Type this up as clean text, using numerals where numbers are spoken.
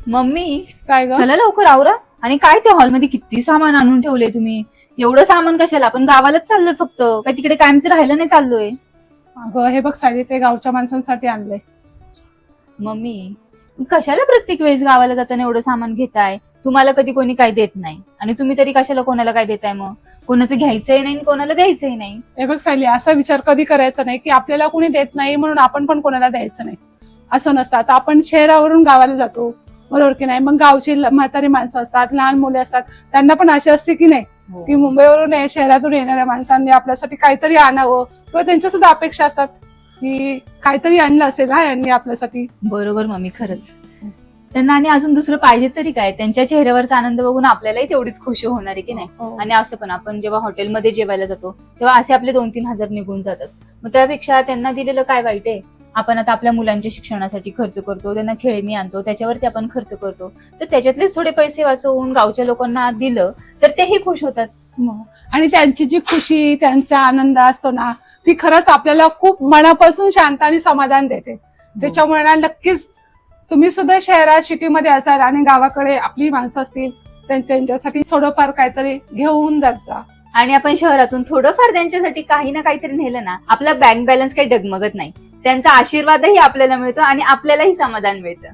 Mummy काय ग? चला लवकर आवरा. आणि काय ते हॉलमध्ये किती सामान आणून ठेवले तुम्ही? एवढं सामान कशाला? आपण गावालाच चाललोय फक्त, काय तिकडे कायमचं राहायला नाही चाललोय. अगं हे बघ साडी, ते गावच्या माणसांसाठी आणलंय. मम्मी कशाला प्रत्येक वेळेस गावाला जाताना एवढं सामान घेताय? तुम्हाला कधी कोणी काय देत नाही आणि तुम्ही तरी कशाला कोणाला काय देताय? मग कोणाचं घ्यायचंय नाही कोणाला द्यायचंय नाही. हे बघ सायली, असा विचार कधी करायचा नाही की आपल्याला कोणी देत नाही म्हणून आपण पण कोणाला द्यायचं नाही. असं नसतं. आता आपण शहरावरून गावाला जातो, बरोबर की नाही? मग गावची म्हातारी माणसं असतात, लहान मुले असतात, त्यांना पण अशी असते की नाही की मुंबईवरून शहरातून येणाऱ्या माणसांनी आपल्यासाठी काहीतरी आणावं, किंवा त्यांच्या सुद्धा अपेक्षा असतात की काहीतरी आणलं असेल हा यांनी आपल्यासाठी. बरोबर मम्मी, खरंच. त्यांना आणि अजून दुसरं पाहिजे तरी काय? त्यांच्या चेहऱ्यावरचा आनंद बघून आपल्यालाही तेवढीच खुशी होणार आहे की नाही? हो. आणि असं पण आपण जेव्हा हॉटेलमध्ये जेवायला जातो तेव्हा असे आपले 2-3 हजार निघून जातात. मग त्यापेक्षा त्यांना दिलेलं काय वाईट आहे? आपण आता आपल्या मुलांच्या शिक्षणासाठी खर्च करतो, त्यांना खेळणी आणतो, त्याच्यावरती आपण खर्च करतो, तर त्याच्यातलेच थोडे पैसे वाचवून गावच्या लोकांना दिलं तर तेही खुश होतात. आणि त्यांची जी खुशी, त्यांचा आनंद असतो ना, ती खरंच आपल्याला खूप मनापासून शांत आणि समाधान देते. त्याच्यामुळे ना नक्कीच तुम्ही सुद्धा शहरात सिटीमध्ये असाल आणि गावाकडे आपली माणसं असतील, त्यांच्यासाठी थोडंफार काहीतरी घेऊन जात जा. आणि आपण शहरातून थोडंफार त्यांच्यासाठी काही ना काहीतरी नेलं ना, आपला बँक बॅलन्स काही डगमगत नाही. त्यांचा आशीर्वादही आपल्याला मिळतो आणि आपल्यालाही समाधान मिळतं.